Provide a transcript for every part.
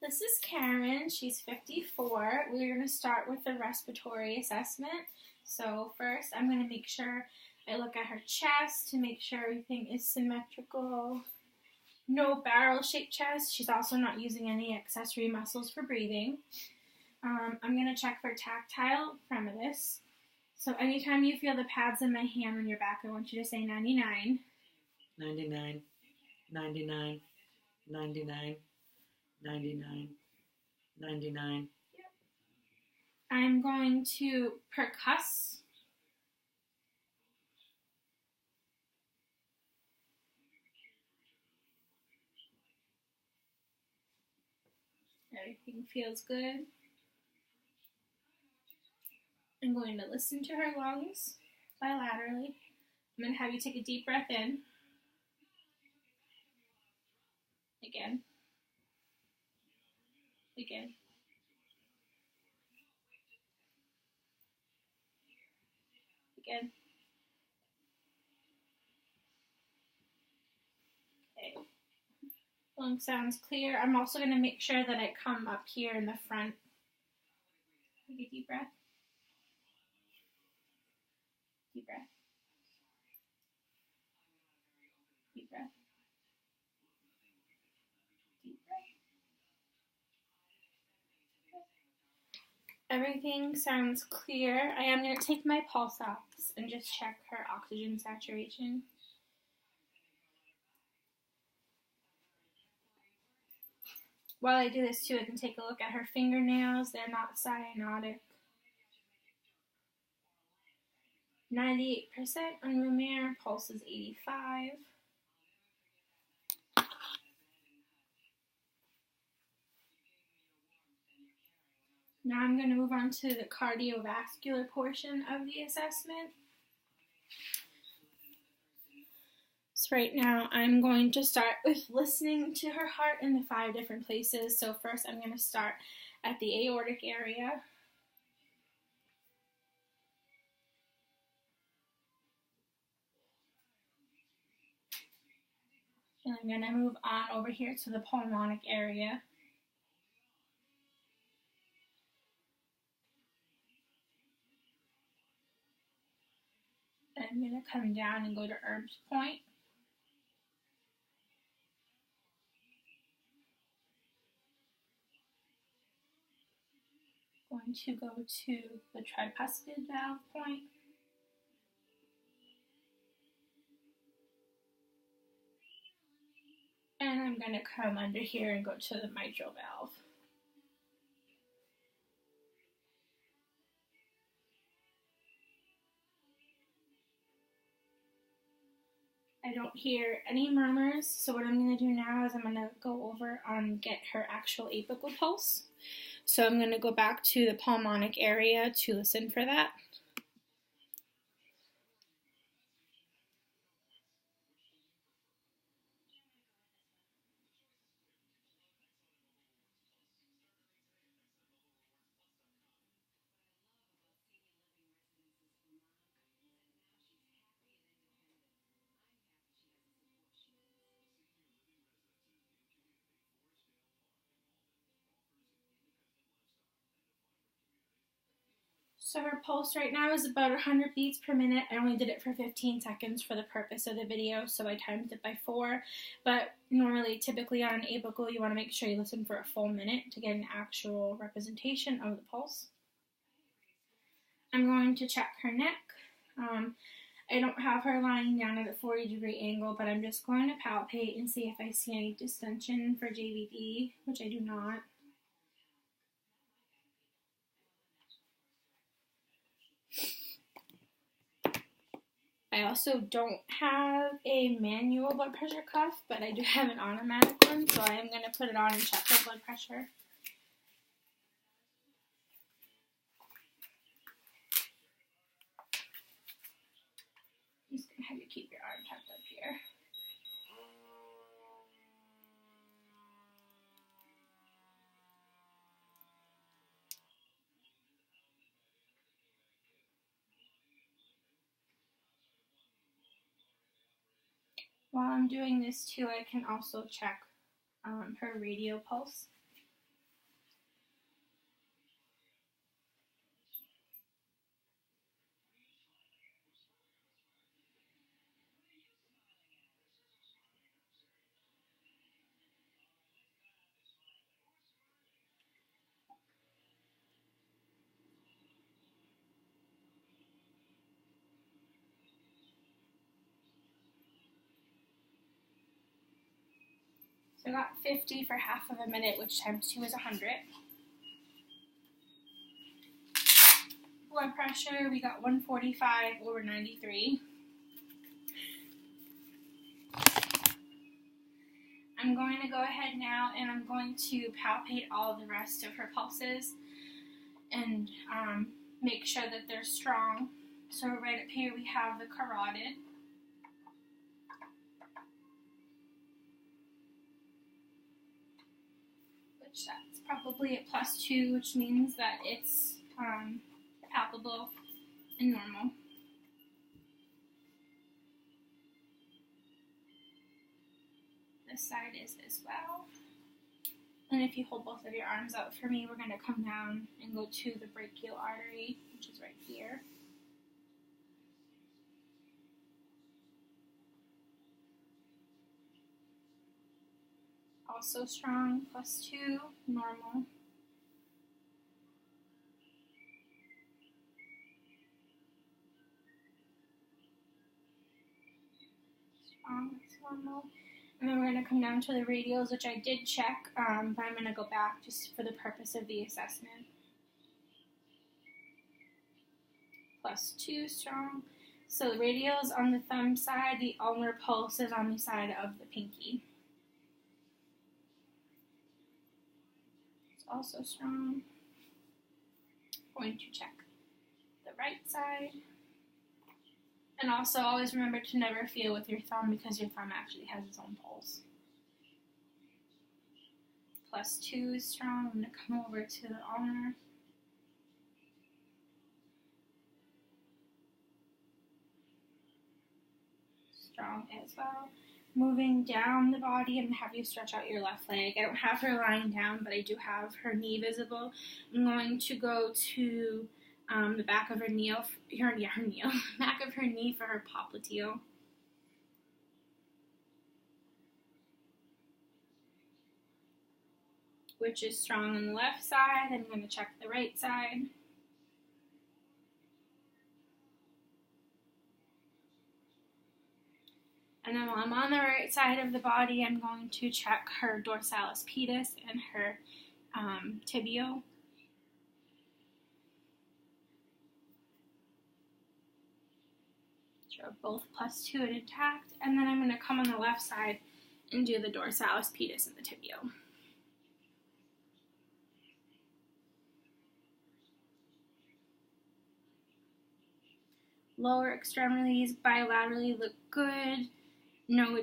This is Karen. She's 54. We're going to start with the respiratory assessment. So first, I'm going to make sure I look at her chest to make sure everything is symmetrical. No barrel-shaped chest. She's also not using any accessory muscles for breathing. I'm going to check for tactile fremitus. So anytime you feel the pads in my hand on your back, I want you to say 99. 99, 99, 99, 99, 99. Yep. I'm going to percuss. Everything feels good. I'm going to listen to her lungs bilaterally. I'm going to have you take a deep breath in. Again. Again. Again. Okay. Lung sounds clear. I'm also going to make sure that I come up here in the front. Take a deep breath. Deep breath. Deep breath. Deep breath. Everything sounds clear. I am going to take my pulse ox and just check her oxygen saturation. While I do this too, I can take a look at her fingernails. They're not cyanotic. 98% on room air. Pulse is 85. Now I'm going to move on to the cardiovascular portion of the assessment. So right now I'm going to start with listening to her heart in the 5 different places. So first I'm going to start at the aortic area. And I'm going to move on over here to the pulmonic area. I'm going to come down and go to Erb's point. Going to go to the tricuspid valve point. And I'm going to come under here and go to the mitral valve. I don't hear any murmurs, so what I'm going to do now is I'm going to go over and get her actual apical pulse. So I'm going to go back to the pulmonic area to listen for that. So her pulse right now is about 100 beats per minute. I only did it for 15 seconds for the purpose of the video, so I timed it by 4. But normally, typically on an apical, you want to make sure you listen for a full minute to get an actual representation of the pulse. I'm going to check her neck. I don't have her lying down at a 40-degree angle, but I'm just going to palpate and see if I see any distension for JVD, which I do not. I also don't have a manual blood pressure cuff, but I do have an automatic one, so I am going to put it on and check her blood pressure. I'm just going to have you keep your arm tucked up here. While I'm doing this too, I can also check her radial pulse. So I got 50 for half of a minute, which times 2 is 100. Blood pressure, we got 145/93. I'm going to go ahead now and I'm going to palpate all the rest of her pulses and make sure that they're strong. So right up here we have the carotid. Which that's probably at +2, which means that it's palpable and normal. This side is as well. And if you hold both of your arms out for me, we're going to come down and go to the brachial artery, which is right here. Also strong, +2, normal. Strong, that's normal. And then we're going to come down to the radials, which I did check, but I'm going to go back just for the purpose of the assessment. +2, strong. So the radials on the thumb side, the ulnar pulse is on the side of the pinky. It's also strong. Going to check the right side. And also always remember to never feel with your thumb because your thumb actually has its own pulse. +2 is strong. I'm going to come over to the ulnar. Strong as well. Moving down the body, I'm going to have you stretch out your left leg. I don't have her lying down, but I do have her knee visible. I'm going to go to the back of her knee, back of her knee for her popliteal. Which is strong on the left side. I'm going to check the right side. And then while I'm on the right side of the body, I'm going to check her dorsalis pedis and her tibial. Which are both +2 and intact. And then I'm going to come on the left side and do the dorsalis pedis and the tibial. Lower extremities bilaterally look good. No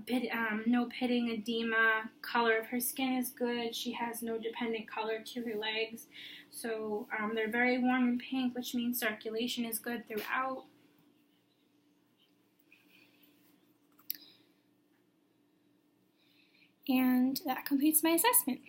pitting, edema. Color of her skin is good. She has no dependent color to her legs. So they're very warm and pink, which means circulation is good throughout. And that completes my assessment.